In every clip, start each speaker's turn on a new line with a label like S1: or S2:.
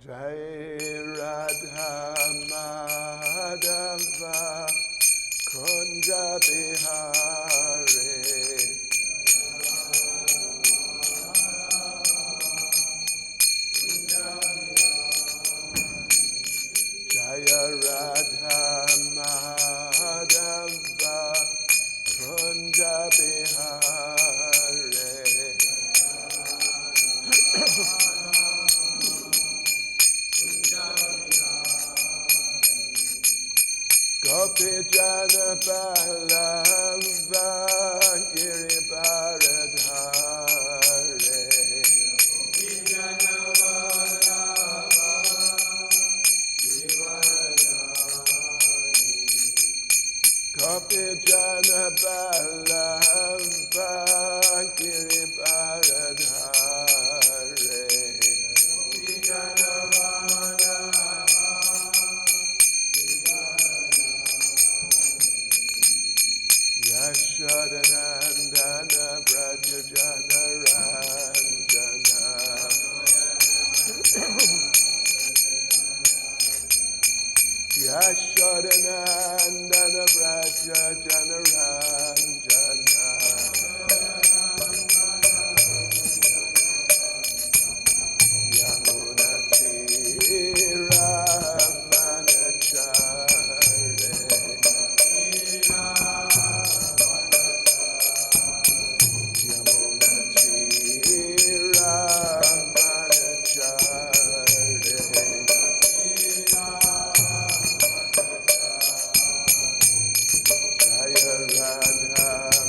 S1: Jai Radha Madhava Kunja Bihari Jaya Radha Madhava Kunja Bihari Gopi Jana Balava Giri Bharadhare Gopi Jana Balava Giri Bharadhare Yashodanandana Braja Jana Ranjana Yashodanandana Braja Jana Ranjana Yamunatira Vanachare Yamunatira Vanachare Jaya Radha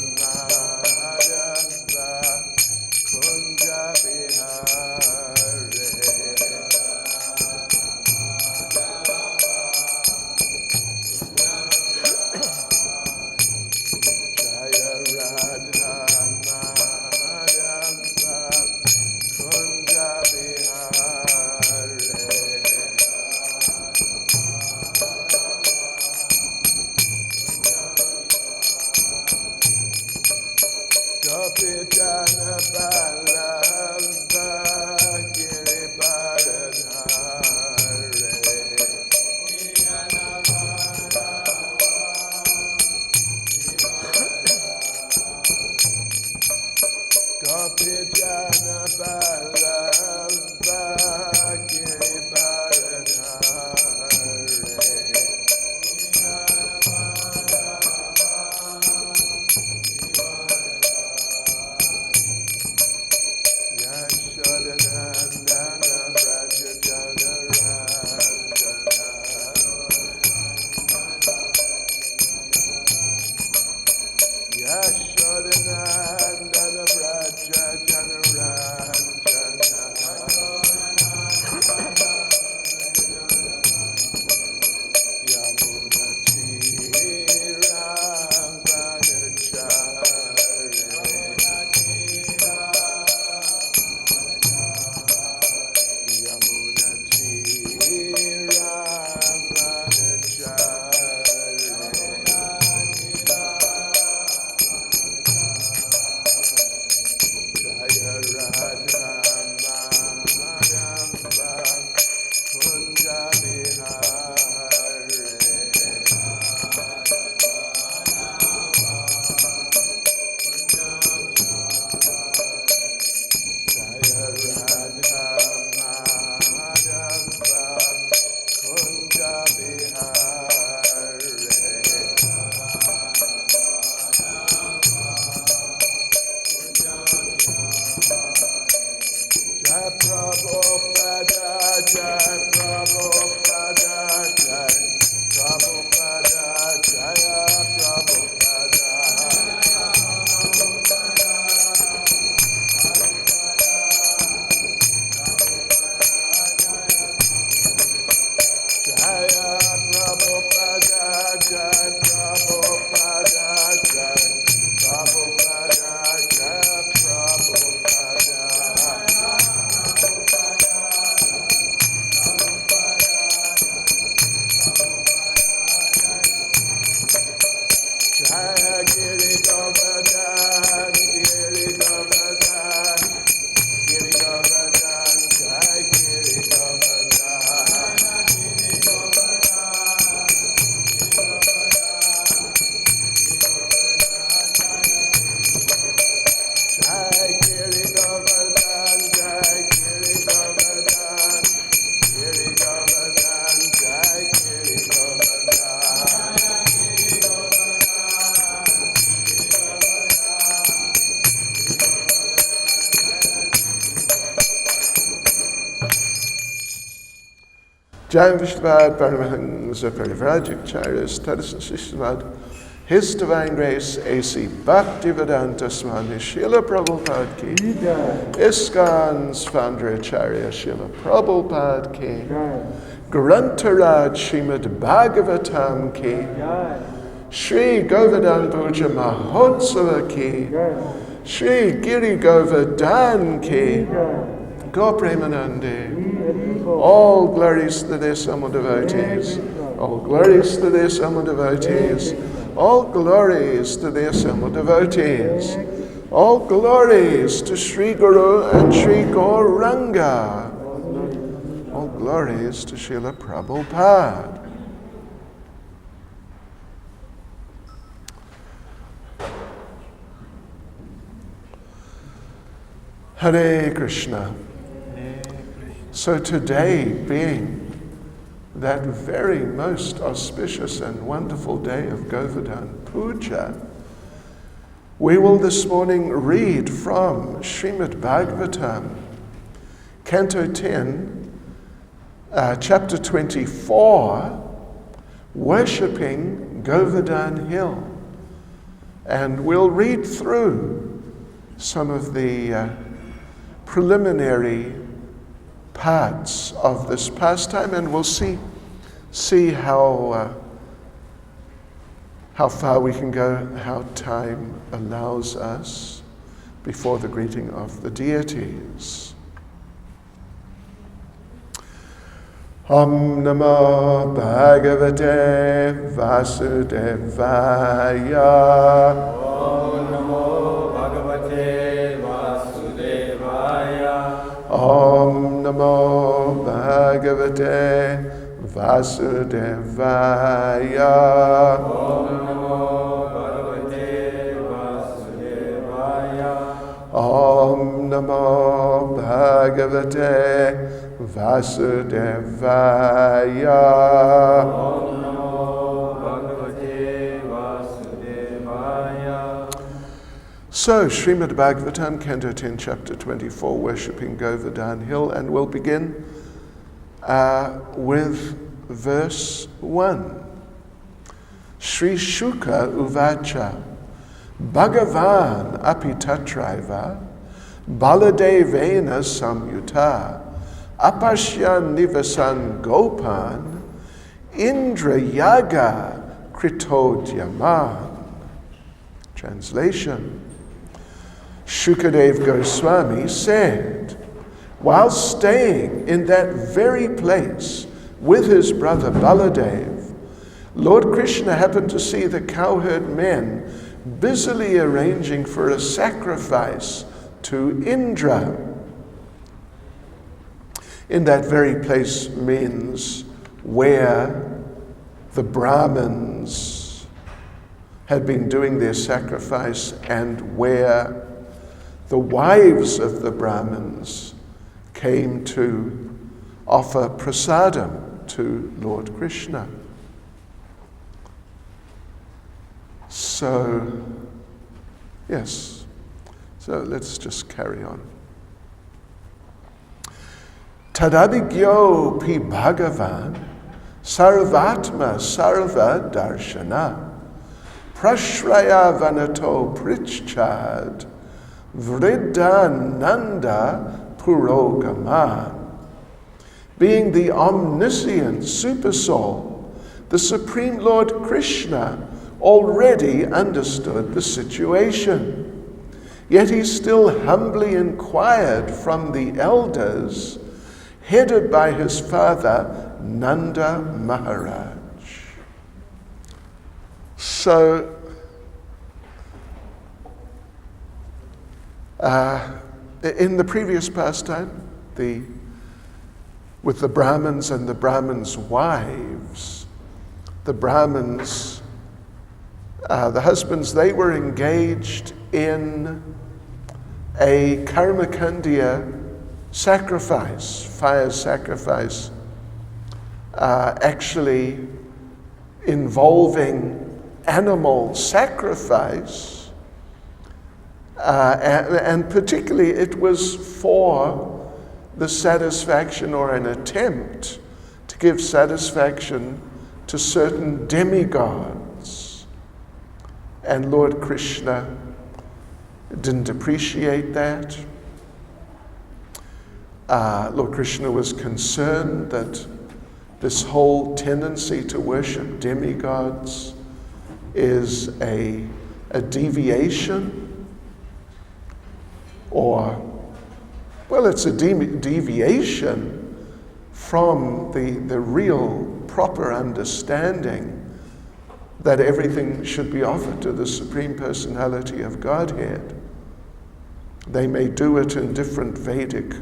S1: Jan Vishvad Paramahans Parivrajik Charis Tadison Shishvad His Divine Grace A.C. Bhaktivedanta Swami Srila Prabhupada Ki ISKCON's founder Acharya Srila Prabhupada Ki Grantaraj Srimad Bhagavatam Ki Shri Govardhan Puja Mahotsava Ki Shri Giri Govardhan Ki Go Premanande. All glories to the Sama devotees. All glories to the Sama devotees. All glories to the Sama devotees. All glories to Sri Guru and Sri Gauranga. All glories to Srila Prabhupada. Hare Krishna. So today being that very most auspicious and wonderful day of Govardhan Puja, we will this morning read from Srimad Bhagavatam, Canto 10, Chapter 24, Worshipping Govardhan Hill. And we'll read through some of the preliminary parts of this pastime, and we'll see how far we can go, how time allows us before the greeting of the deities. Om Namo Bhagavate Vasudevaya.
S2: Om Namo Bhagavate Vasudevaya.
S1: Om Namo Bhagavate Vasudevaya.
S2: Om Namo Bhagavate Vasudevaya.
S1: Om Namo Bhagavate Vasudevaya.
S2: Om Namo Bhagavate Vasudevaya.
S1: So, Srimad Bhagavatam, Canto 10, Chapter 24, Worshipping Govardhan Hill, and we'll begin with verse 1. Sri Shuka Uvacha Bhagavan Apitatraiva Baladevena Samyuta Apashyan Nivasan Gopan Indra Yaga Kritodyaman. Translation. Shukadev Goswami said, while staying in that very place with his brother Baladev, Lord Krishna happened to see the cowherd men busily arranging for a sacrifice to Indra. In that very place means where the Brahmins had been doing their sacrifice and where the wives of the Brahmins came to offer prasadam to Lord Krishna. So, yes. So let's just carry on. Tadabhigyo pi Bhagavan sarvatma sarva darshana prashraya vanato prichchad Vridananda Purogaman. Being the omniscient super soul, the Supreme Lord Krishna already understood the situation. Yet he still humbly inquired from the elders, headed by his father Nanda Maharaj. So, in the previous pastime, with the Brahmins and the Brahmins' wives, the Brahmins, the husbands, they were engaged in a karmakandya sacrifice, fire sacrifice, actually involving animal sacrifice. And particularly it was for the satisfaction or an attempt to give satisfaction to certain demigods. And Lord Krishna didn't appreciate that. Lord Krishna was concerned that this whole tendency to worship demigods is a deviation, or, well, it's a deviation from the real proper understanding that everything should be offered to the Supreme Personality of Godhead. They may do it in different Vedic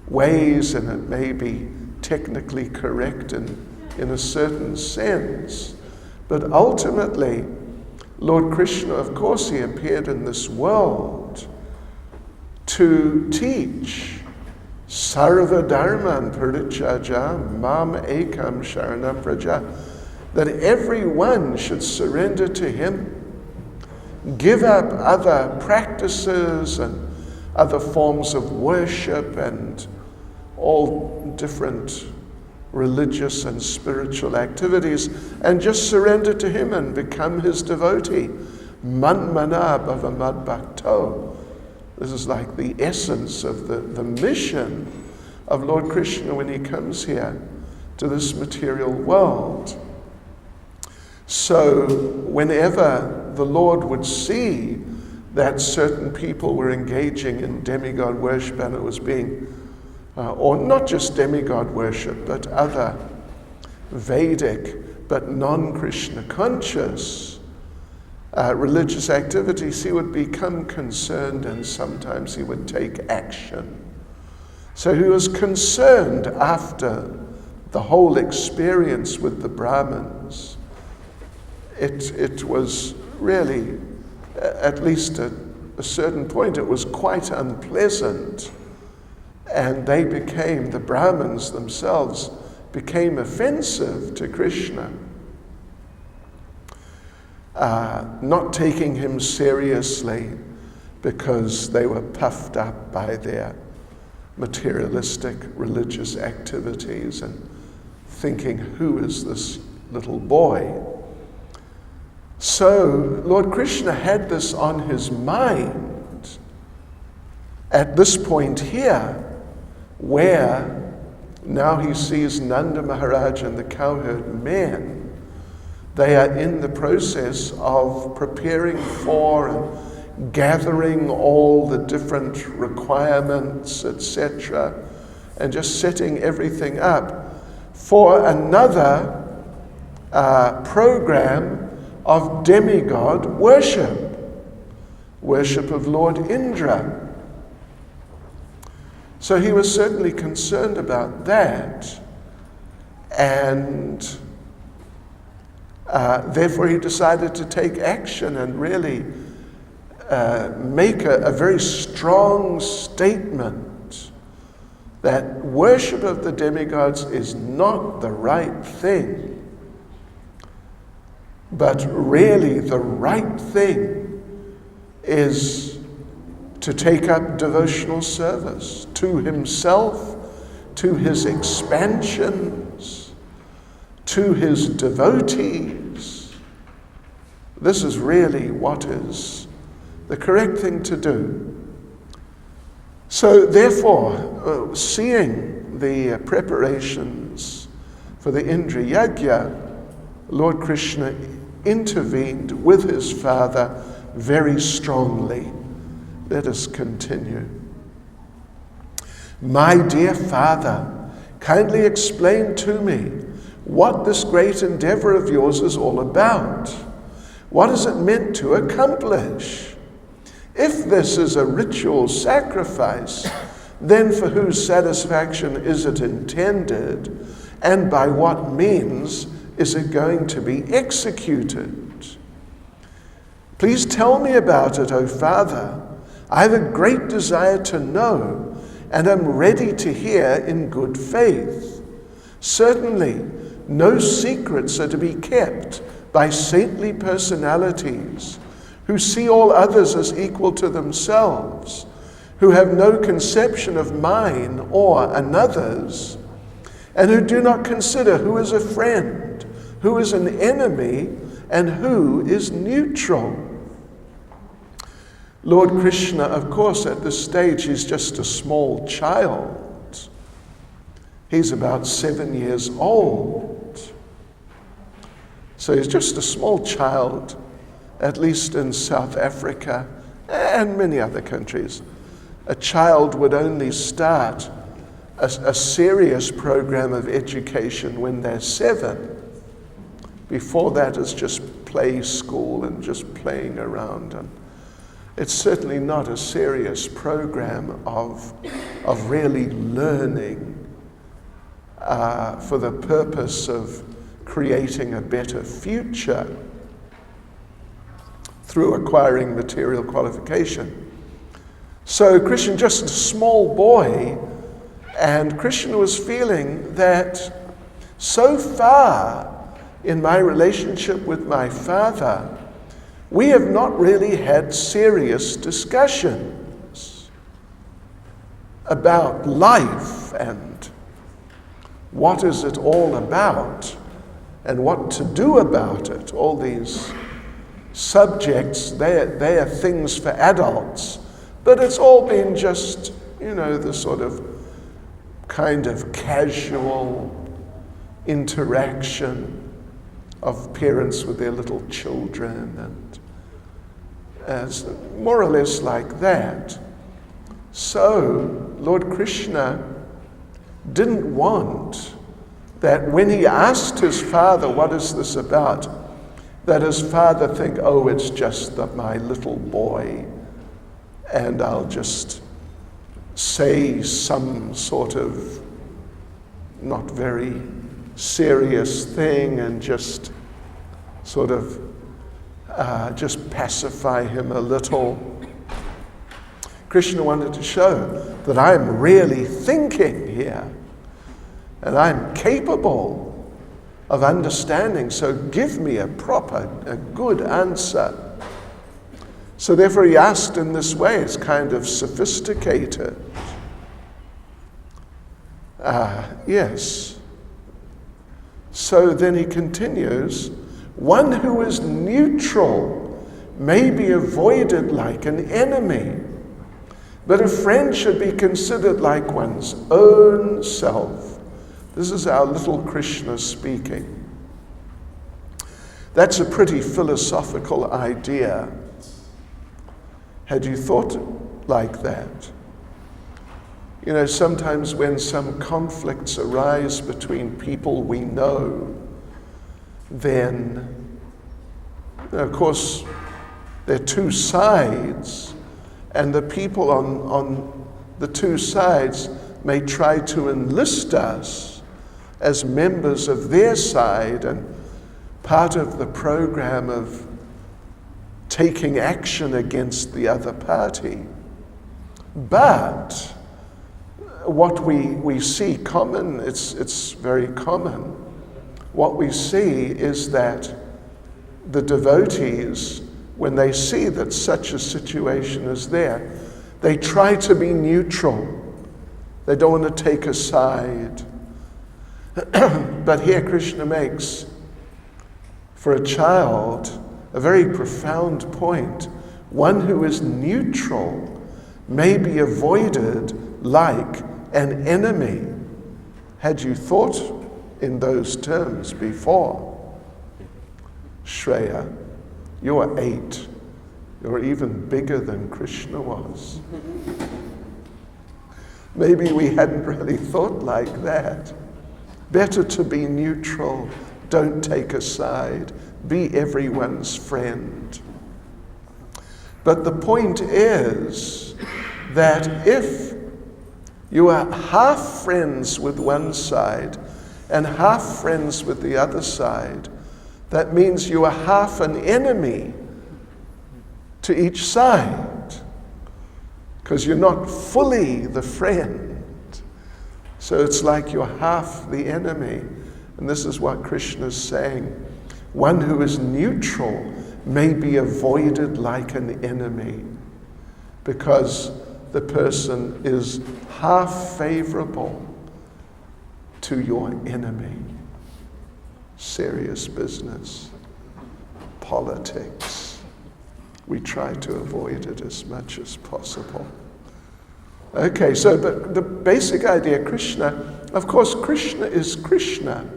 S1: ways, and it may be technically correct in a certain sense. But ultimately, Lord Krishna, of course, he appeared in this world to teach Sarva Dharman Parichaja Mam Ekam Sharanam Praja, that everyone should surrender to him, give up other practices and other forms of worship and all different religious and spiritual activities, and just surrender to him and become his devotee. Manmana bhavamad bhakto. This is like the essence of the mission of Lord Krishna when he comes here to this material world. So whenever the Lord would see that certain people were engaging in demigod worship, and it was being, or not just demigod worship, but other Vedic but non-Krishna conscious religious activities, he would become concerned, and sometimes he would take action. So he was concerned after the whole experience with the Brahmins. It was really, at least at a certain point, it was quite unpleasant. And they became, the Brahmins themselves, became offensive to Krishna. Not taking him seriously because they were puffed up by their materialistic religious activities and thinking, who is this little boy? So Lord Krishna had this on his mind at this point here, where now he sees Nanda Maharaj and the cowherd men. They are in the process of preparing for and gathering all the different requirements, etc., and just setting everything up for another program of demigod worship of Lord Indra. So he was certainly concerned about that, and therefore he decided to take action and really make a very strong statement that worship of the demigods is not the right thing, but really the right thing is to take up devotional service to himself, to his expansions, to his devotees. This is really what is the correct thing to do. So therefore, seeing the preparations for the Indra Yajna, Lord Krishna intervened with his father very strongly. Let us continue. My dear father, kindly explain to me what this great endeavor of yours is all about. What is it meant to accomplish? If this is a ritual sacrifice, then for whose satisfaction is it intended, and by what means is it going to be executed? Please tell me about it, O Father. I have a great desire to know, and am ready to hear in good faith. Certainly, no secrets are to be kept by saintly personalities who see all others as equal to themselves, who have no conception of mine or another's, and who do not consider who is a friend, who is an enemy, and who is neutral. Lord Krishna, of course, at this stage, he's just a small child. He's about 7 years old. So he's just a small child, at least in South Africa and many other countries. A child would only start a serious program of education when they're 7. Before that, it's just play school and just playing around. And it's certainly not a serious program of really learning for the purpose of creating a better future through acquiring material qualification. So Krishna, just a small boy, and Krishna was feeling that so far in my relationship with my father, we have not really had serious discussions about life and what is it all about and what to do about it. All these subjects, they are things for adults, but it's all been just, the sort of kind of casual interaction of parents with their little children, and as more or less like that. So Lord Krishna didn't want that when he asked his father, what is this about, that his father think, oh, it's just my little boy, and I'll just say some sort of not very serious thing and just sort of just pacify him a little. Krishna wanted to show that I'm really thinking here and I'm capable of understanding, so give me a good answer. So therefore he asked in this way. It's kind of sophisticated. Yes. So then he continues, one who is neutral may be avoided like an enemy, but a friend should be considered like one's own self. This is our little Krishna speaking. That's a pretty philosophical idea. Had you thought like that? Sometimes when some conflicts arise between people we know, then, of course, there are two sides, and the people on the two sides may try to enlist us as members of their side and part of the program of taking action against the other party. But what we see common, it's very common. What we see is that the devotees, when they see that such a situation is there, they try to be neutral. They don't want to take a side. But here Krishna makes, for a child, a very profound point. One who is neutral may be avoided like an enemy. Had you thought in those terms before? Shreya, you are 8. You're even bigger than Krishna was. Maybe we hadn't really thought like that. Better to be neutral, don't take a side, be everyone's friend. But the point is that if you are half friends with one side and half friends with the other side, that means you are half an enemy to each side, because you're not fully the friend. So it's like you're half the enemy. And this is what Krishna is saying. One who is neutral may be avoided like an enemy, because the person is half favorable to your enemy. Serious business. Politics. We try to avoid it as much as possible. Okay, so but the basic idea, Krishna, of course, Krishna is Krishna.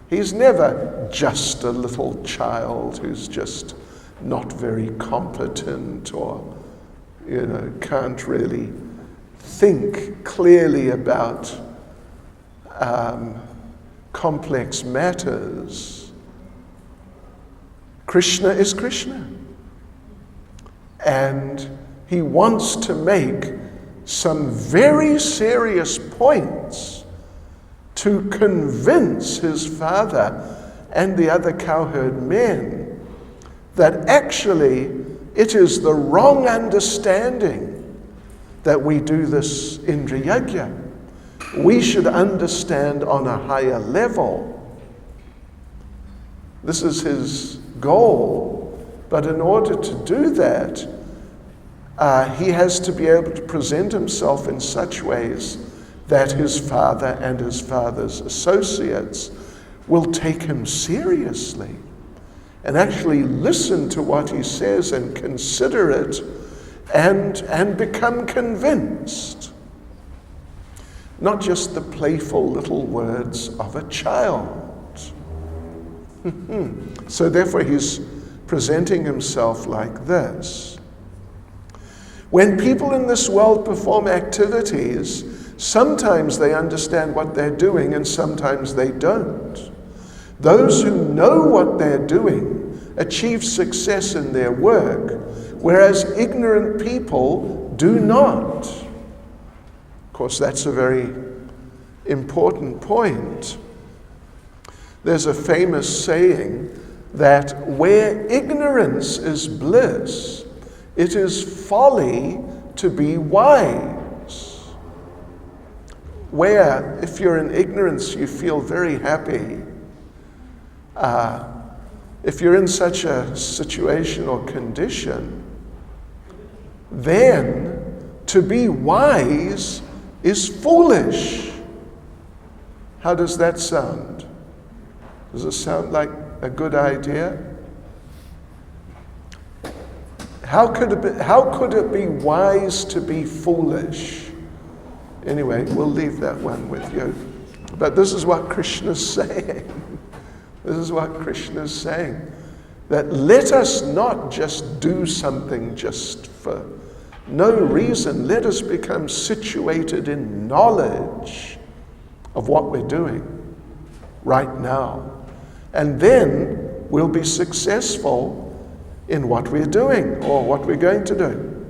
S1: He's never just a little child who's just not very competent or, can't really think clearly about complex matters. Krishna is Krishna. And he wants to make some very serious points to convince his father and the other cowherd men that actually it is the wrong understanding that we do this Indra Yajna. We should understand on a higher level. This is his goal, but in order to do that, he has to be able to present himself in such ways that his father and his father's associates will take him seriously and actually listen to what he says and consider it and become convinced. Not just the playful little words of a child. So therefore he's presenting himself like this. When people in this world perform activities, sometimes they understand what they're doing and sometimes they don't. Those who know what they're doing achieve success in their work, whereas ignorant people do not. Of course, that's a very important point. There's a famous saying that where ignorance is bliss, it is folly to be wise. Where, if you're in ignorance, you feel very happy. If you're in such a situation or condition, then to be wise is foolish. How does that sound? Does it sound like a good idea? How could it be wise to be foolish? Anyway, we'll leave that one with you. But this is what Krishna's saying. This is what Krishna's saying. That let us not just do something just for no reason. Let us become situated in knowledge of what we're doing right now. And then we'll be successful in what we're doing or what we're going to do.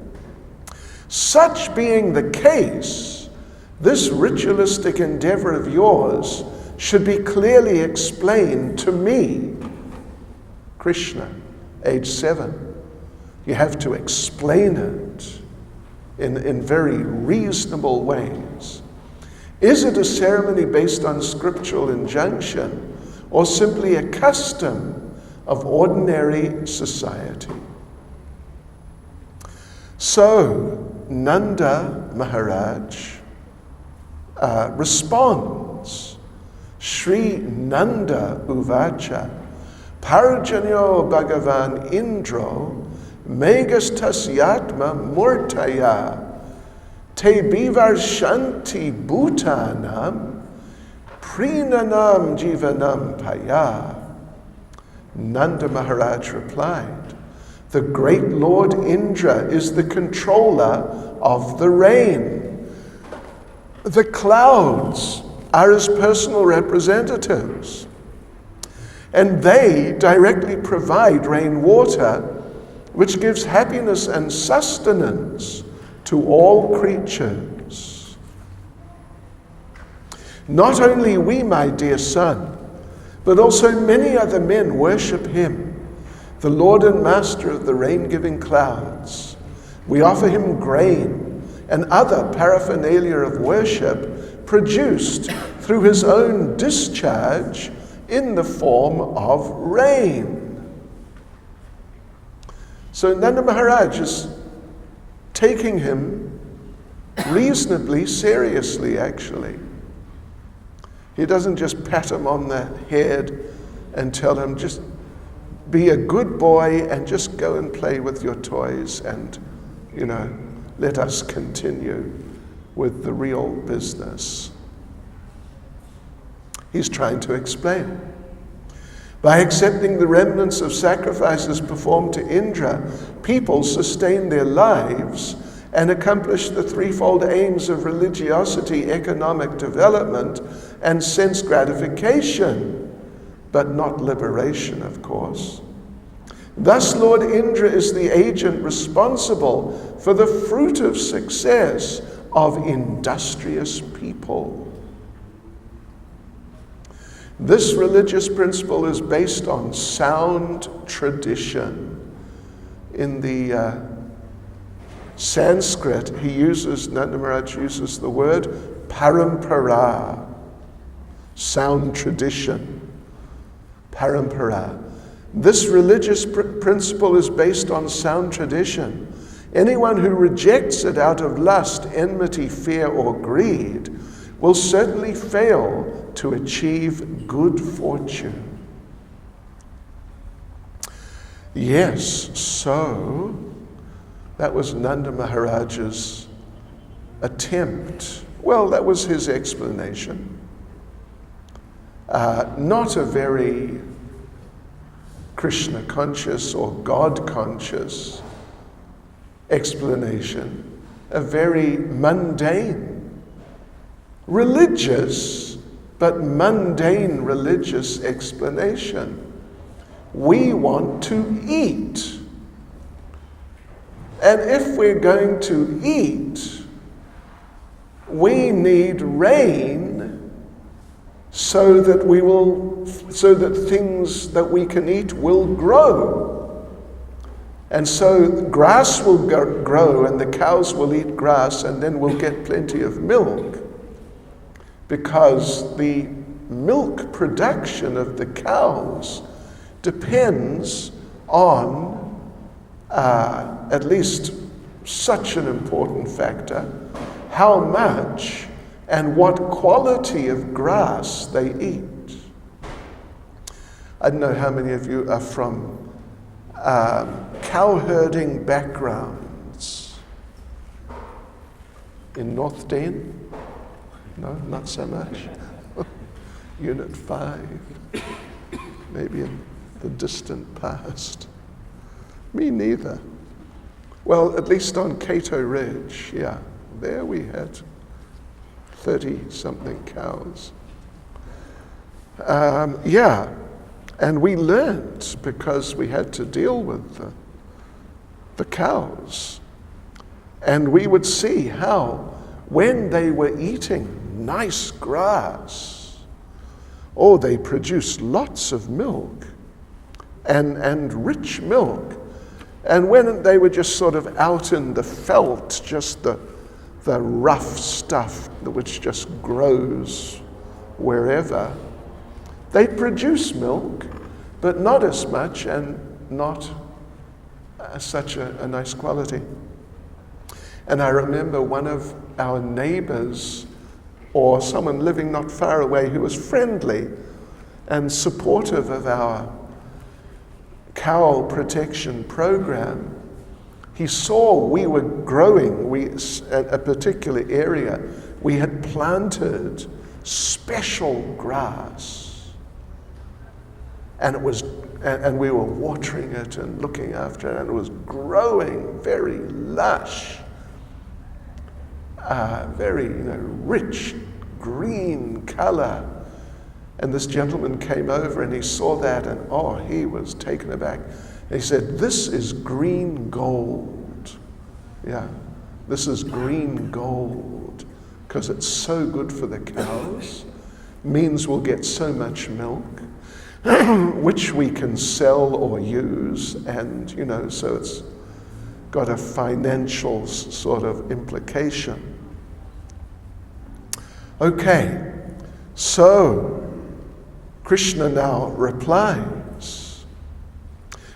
S1: Such being the case, this ritualistic endeavor of yours should be clearly explained to me, Krishna, age 7. You have to explain it in very reasonable ways. Is it a ceremony based on scriptural injunction or simply a custom of ordinary society? So Nanda Maharaj responds. Shri Nanda Uvacha Parjanyo Bhagavan Indro Megastasyatma Murtaya Te Bivarshanti Bhutanam Prinanam Jivanam Paya. Nanda Maharaj replied, the great Lord Indra is the controller of the rain. The clouds are his personal representatives, and they directly provide rainwater, which gives happiness and sustenance to all creatures. Not only we, my dear son, but also many other men worship him, the Lord and Master of the rain-giving clouds. We offer him grain and other paraphernalia of worship produced through his own discharge in the form of rain. So Nanda Maharaj is taking him reasonably seriously, actually. He doesn't just pat him on the head and tell him, just be a good boy and just go and play with your toys and, let us continue with the real business. He's trying to explain. By accepting the remnants of sacrifices performed to Indra, people sustain their lives and accomplish the threefold aims of religiosity, economic development, and sense gratification, but not liberation, of course. Thus, Lord Indra is the agent responsible for the fruit of success of industrious people. This religious principle is based on sound tradition. In the Sanskrit, Nanda Maharaj uses the word parampara, sound tradition, parampara. This religious principle is based on sound tradition. Anyone who rejects it out of lust, enmity, fear, or greed will certainly fail to achieve good fortune. Yes, so that was Nanda Maharaj's attempt. Well, that was his explanation. Not a very Krishna conscious or God conscious explanation, a very mundane, religious, but mundane religious explanation. We want to eat. And if we're going to eat, we need rain so that things that we can eat will grow. And so grass will grow and the cows will eat grass and then we'll get plenty of milk, because the milk production of the cows depends on at least such an important factor: how much and what quality of grass they eat. I don't know how many of you are from cow herding backgrounds. In North Dane? No, not so much. Unit 5, maybe in the distant past. Me neither. Well, at least on Cato Ridge, yeah, there we had 30-something cows. And we learned, because we had to deal with the cows. And we would see how, when they were eating nice grass, they produced lots of milk and rich milk. And when they were just sort of out in the veldt, just the rough stuff which just grows wherever, they produce milk, but not as much and not such a nice quality. And I remember one of our neighbors, or someone living not far away, who was friendly and supportive of our cow protection program. He saw we were growing a particular area. We had planted special grass, and we were watering it and looking after it, and it was growing very lush, very rich green color. And this gentleman came over and he saw that, and he was taken aback. And he said, "This is green gold." Yeah, this is green gold, because it's so good for the cows. Means we'll get so much milk, which we can sell or use, and so it's got a financial sort of implication. Okay, so Krishna now replies.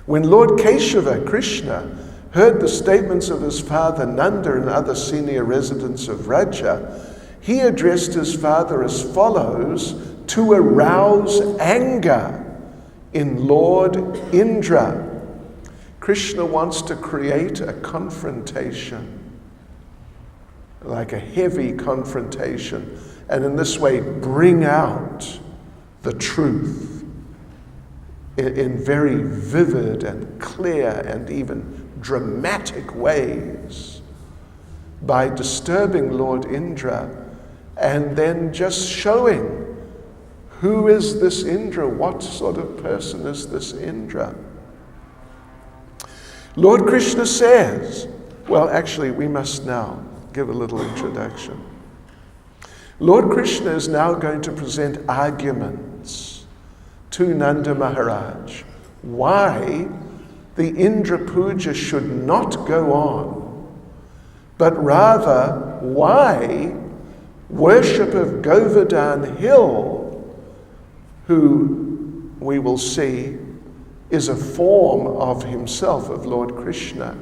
S1: When Lord Keshava, Krishna, heard the statements of his father Nanda and other senior residents of Raja, he addressed his father as follows to arouse anger in Lord Indra. Krishna wants to create a confrontation, like a heavy confrontation, and in this way bring out the truth in very vivid and clear and even dramatic ways by disturbing Lord Indra and then just showing who is this Indra, what sort of person is this Indra. Lord Krishna says, well, actually, we must now give a little introduction. Lord Krishna is now going to present arguments to Nanda Maharaj why the Indra Puja should not go on, but rather why worship of Govardhan Hill, who we will see is a form of himself, of Lord Krishna.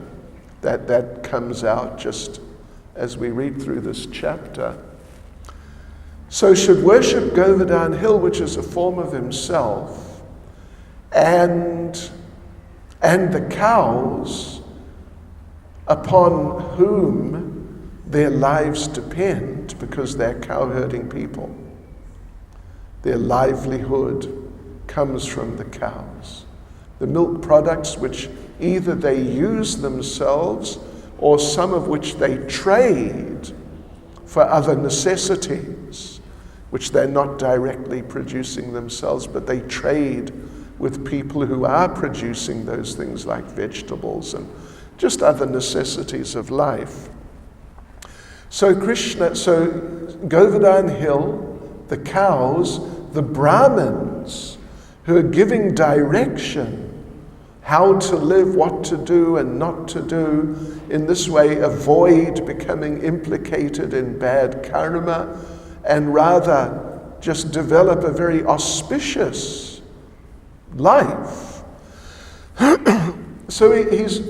S1: That comes out just as we read through this chapter. So should worship Govardhan Hill, which is a form of himself, and the cows upon whom their lives depend, because they're cow-herding people. Their livelihood comes from the cows. The milk products which either they use themselves or some of which they trade for other necessities, which they're not directly producing themselves, but they trade with people who are producing those things like vegetables and just other necessities of life. So Govardhan Hill, the cows, the Brahmins who are giving direction how to live, what to do and not to do, in this way avoid becoming implicated in bad karma and rather just develop a very auspicious life. So he's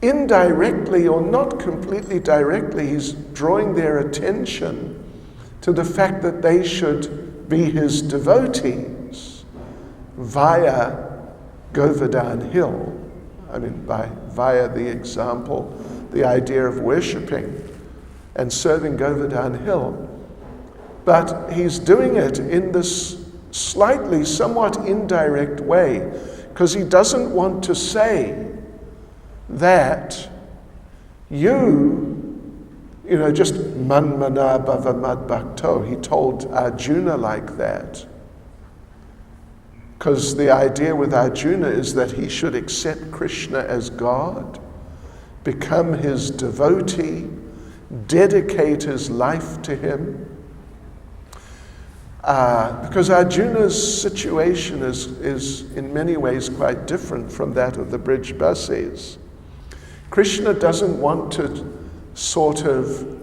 S1: indirectly or not completely directly, he's drawing their attention to the fact that they should be his devotees via Govardhan Hill. I mean, via the example, the idea of worshipping and serving Govardhan Hill. But he's doing it in this slightly, somewhat indirect way, because he doesn't want to say that just manmana bhava mad bhakto. He told Arjuna like that. Because the idea with Arjuna is that he should accept Krishna as God, become his devotee, dedicate his life to him. Because Arjuna's situation is in many ways quite different from that of the Brijbasis. Krishna doesn't want to sort of,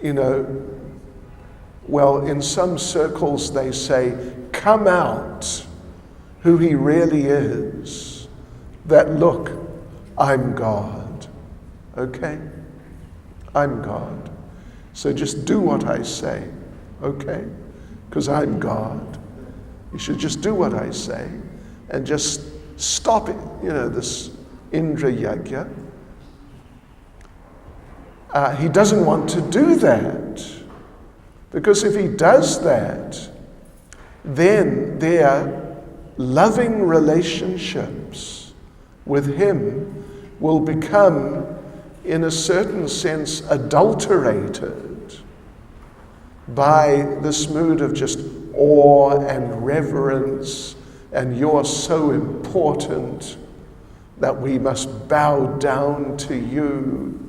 S1: in some circles they say, come out who he really is, that look, I'm God, okay? I'm God. So just do what I say, okay? Because I'm God. You should just do what I say and just stop it, this Indra Yajna. He doesn't want to do that, because if he does that, then their loving relationships with him will become, in a certain sense, adulterated by this mood of just awe and reverence, and you're so important that we must bow down to you.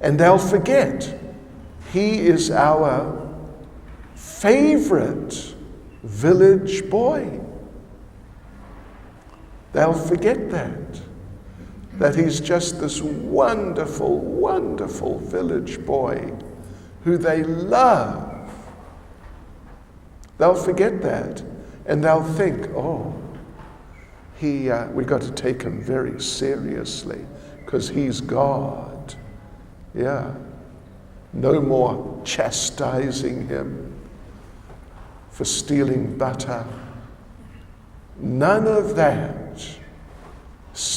S1: And they'll forget he is our favorite village boy. They'll forget that he's just this wonderful, wonderful village boy who they love. They'll forget that, and they'll think, we got to take him very seriously because he's God. Yeah. No more chastising him. for stealing butter. None of that.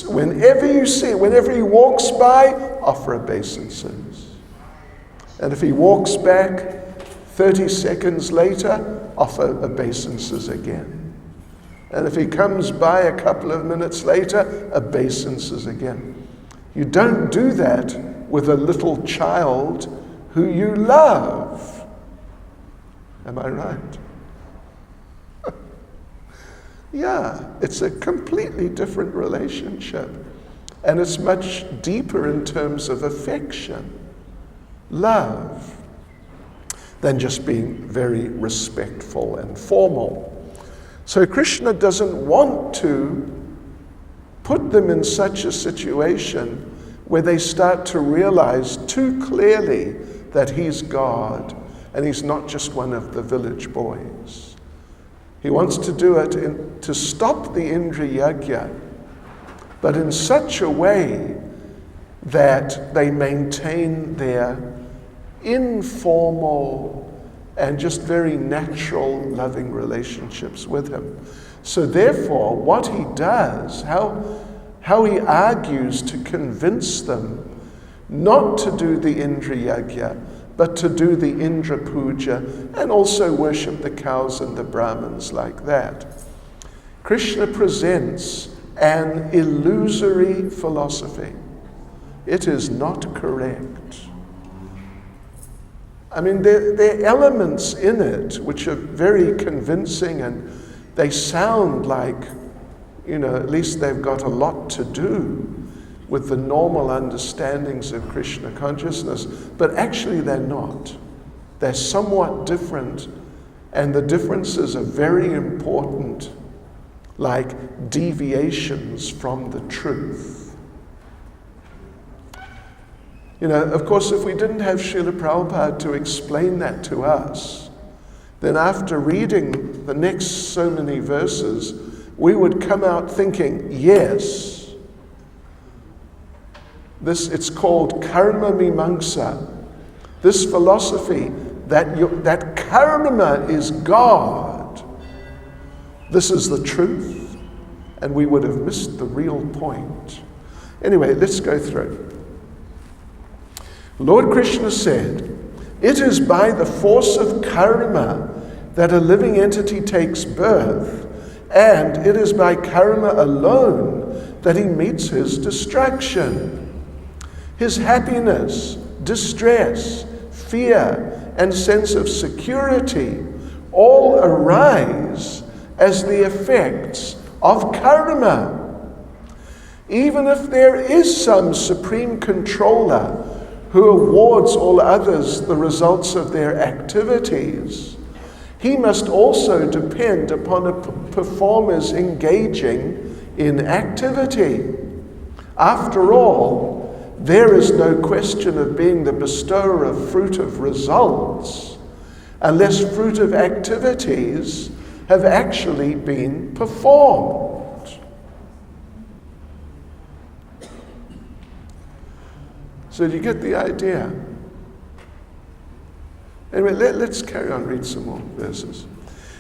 S1: Whenever he walks by, offer obeisances. And if he walks back 30 seconds later, offer obeisances again. And if he comes by a couple of minutes later, obeisances again. You don't do that with a little child who you love. Am I right? Yeah, it's a completely different relationship. And it's much deeper in terms of affection, love, than just being very respectful and formal. So Krishna doesn't want to put them in such a situation where they start to realize too clearly that he's God and he's not just one of the village boys. He wants to do it to stop the Indra Yajna, but in such a way that they maintain their informal and just very natural, loving relationships with him. So therefore, what he does, how he argues to convince them not to do the Indra Yajna, but to do the Indra Puja and also worship the cows and the Brahmins like that. Krishna presents an illusory philosophy. It is not correct. I mean, there are elements in it which are very convincing, and they sound like, at least they've got a lot to do with the normal understandings of Krishna consciousness, but actually they're not. They're somewhat different, and the differences are very important, like deviations from the truth. Of course, if we didn't have Srila Prabhupada to explain that to us, then after reading the next so many verses, we would come out thinking, yes, it's called karma mimamsa. This philosophy that karma is God. This is the truth, and we would have missed the real point. Anyway, let's go through. Lord Krishna said, "It is by the force of karma that a living entity takes birth, and it is by karma alone that he meets his destruction. His happiness, distress, fear, and sense of security all arise as the effects of karma. Even if there is some supreme controller who awards all others the results of their activities, he must also depend upon a performer's engaging in activity. After all, there is no question of being the bestower of fruit of results unless fruit of activities have actually been performed." So do you get the idea? Anyway, let's carry on, read some more verses.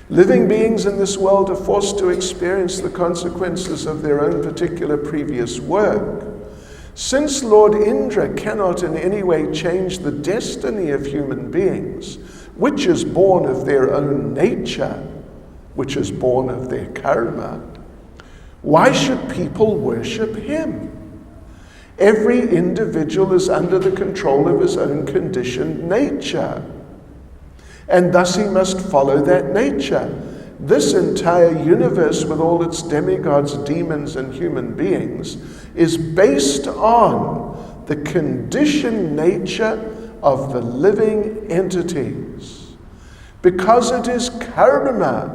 S1: Living beings in this world are forced to experience the consequences of their own particular previous work. Since Lord Indra cannot in any way change the destiny of human beings, which is born of their own nature, which is born of their karma, why should people worship him? Every individual is under the control of his own conditioned nature, and thus he must follow that nature. This entire universe, with all its demigods, demons, and human beings, is based on the conditioned nature of the living entities. Because it is karma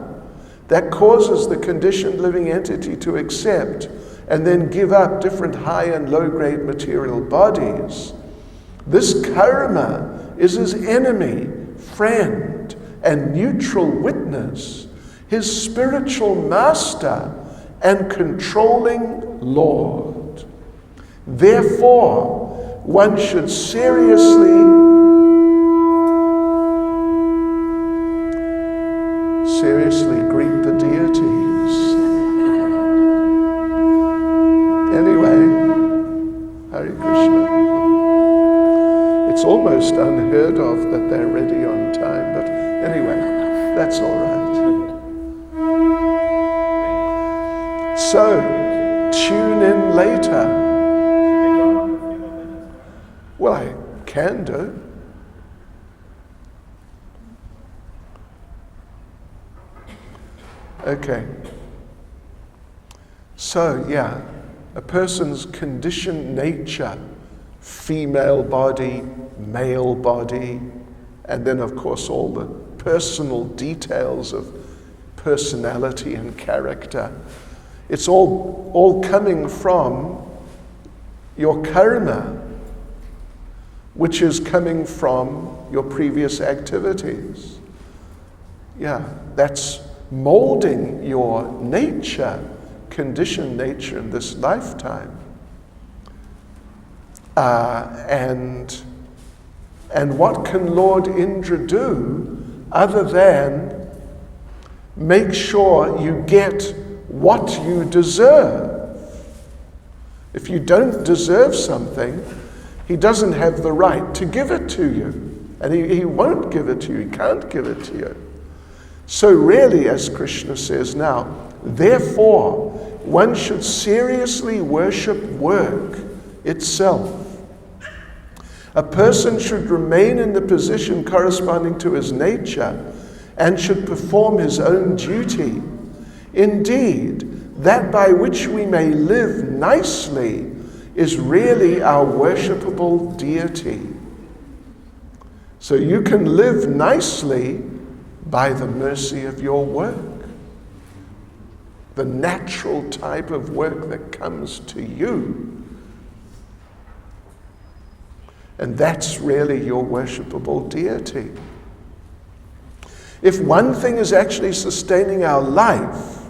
S1: that causes the conditioned living entity to accept and then give up different high and low-grade material bodies, this karma is his enemy, friend, and neutral witness, his spiritual master and controlling Lord. Therefore, one should seriously seriously greet the deities. Anyway, Hare Krishna. It's almost unheard of that they're ready on time, but anyway, that's all right. So, tune in later. Well, I can do. Okay. So, yeah, a person's conditioned nature, female body, male body, and then, of course, all the personal details of personality and character. It's all coming from your karma, which is coming from your previous activities. Yeah, that's molding your nature, conditioned nature in this lifetime. And what can Lord Indra do other than make sure you get what you deserve? If you don't deserve something, he doesn't have the right to give it to you. And he won't give it to you. He can't give it to you. So really, as Krishna says now, therefore, one should seriously worship work itself. A person should remain in the position corresponding to his nature and should perform his own duty. Indeed, that by which we may live nicely is really our worshipable deity. So you can live nicely by the mercy of your work. The natural type of work that comes to you. And that's really your worshipable deity. If one thing is actually sustaining our life,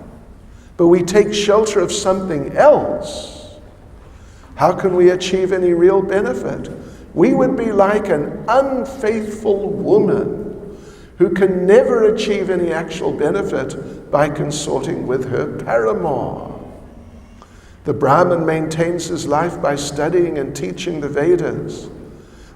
S1: but we take shelter of something else, how can we achieve any real benefit? We would be like an unfaithful woman who can never achieve any actual benefit by consorting with her paramour. The Brahmin maintains his life by studying and teaching the Vedas.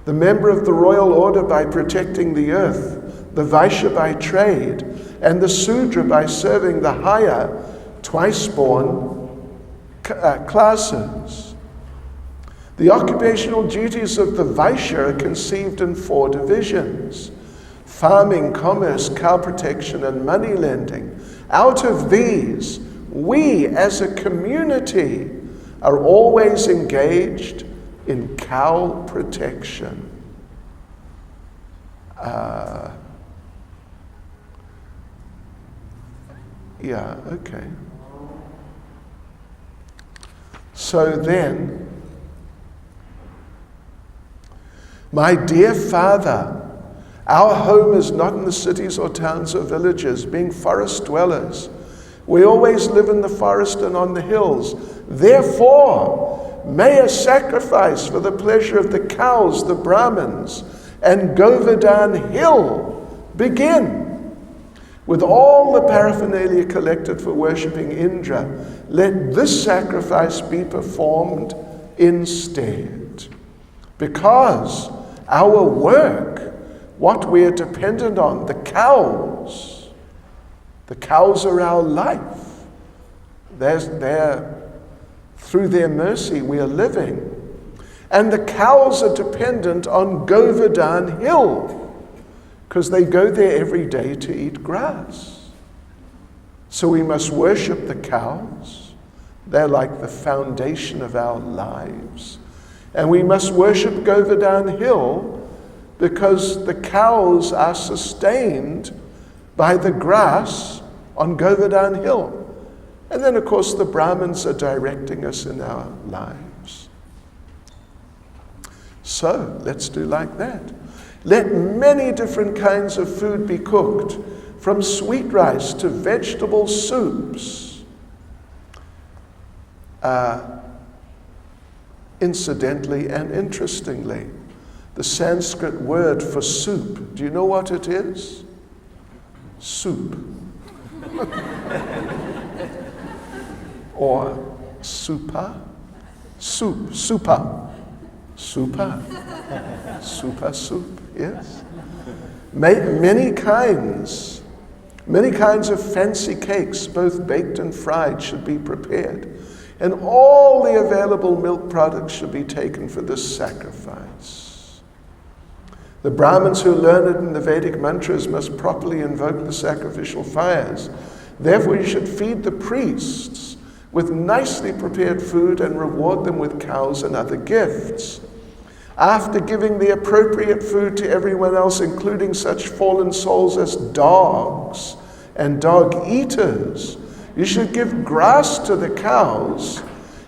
S1: The member of the royal order by protecting the earth, the Vaishya by trade, and the Sudra by serving the higher, twice-born classes. The occupational duties of the Vaishya are conceived in 4 divisions: farming, commerce, cow protection, and money lending. Out of these, we as a community are always engaged in cow protection. Yeah, okay. So then, my dear Father, our home is not in the cities or towns or villages, being forest dwellers. We always live in the forest and on the hills. Therefore, may a sacrifice for the pleasure of the cows, the Brahmins, and Govardhan hill begin. With all the paraphernalia collected for worshipping Indra, let this sacrifice be performed instead. Because our work, what we are dependent on, the cows are our life. Through their mercy we are living. And the cows are dependent on Govardhan hill, because they go there every day to eat grass. So we must worship the cows. They're like the foundation of our lives. And we must worship Govardhan hill because the cows are sustained by the grass on Govardhan hill. And then, of course, the Brahmins are directing us in our lives. So, let's do like that. Let many different kinds of food be cooked, from sweet rice to vegetable soups. Incidentally and interestingly, the Sanskrit word for soup, do you know what it is? Soup. Or super soup, soup, yes. Many kinds of fancy cakes, both baked and fried, should be prepared. And all the available milk products should be taken for this sacrifice. The Brahmins who learn it in the Vedic mantras must properly invoke the sacrificial fires. Therefore, you should feed the priests with nicely prepared food and reward them with cows and other gifts. After giving the appropriate food to everyone else, including such fallen souls as dogs and dog eaters, you should give grass to the cows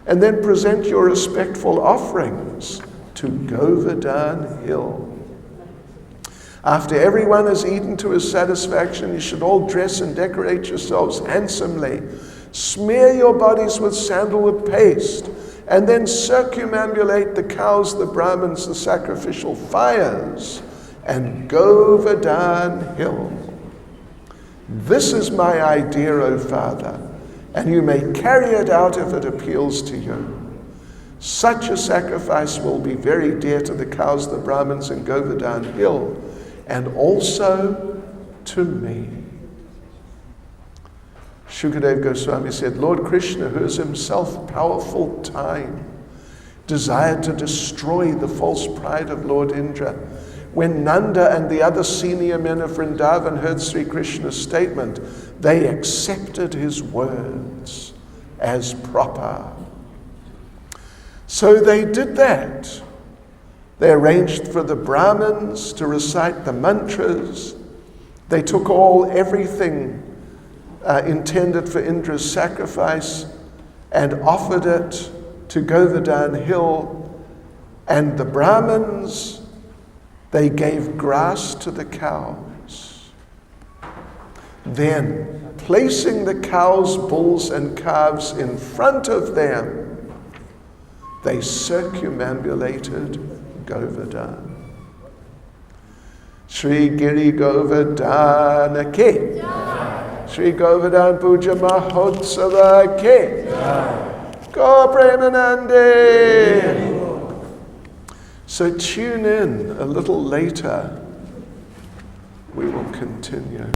S1: and then present your respectful offerings to Govardhan Hill. After everyone has eaten to his satisfaction, you should all dress and decorate yourselves handsomely. Smear your bodies with sandalwood paste, and then circumambulate the cows, the Brahmins, the sacrificial fires, and Govardhan Hill. This is my idea, O Father, and you may carry it out if it appeals to you. Such a sacrifice will be very dear to the cows, the Brahmins, and Govardhan Hill, and also to me. Shukadev Goswami said, Lord Krishna, who is himself powerful time, desired to destroy the false pride of Lord Indra. When Nanda and the other senior men of Vrindavan heard Sri Krishna's statement, they accepted his words as proper. So they did that. They arranged for the Brahmins to recite the mantras. They took everything intended for Indra's sacrifice and offered it to Govardhan Hill. And the Brahmins, they gave grass to the cows. Then, placing the cows, bulls, and calves in front of them, they circumambulated Govardhan. Shri Giri Govardhana Ke. Shri Govardhan Puja Mahotsava Ke. Go Premanande. So tune in a little later. We will continue.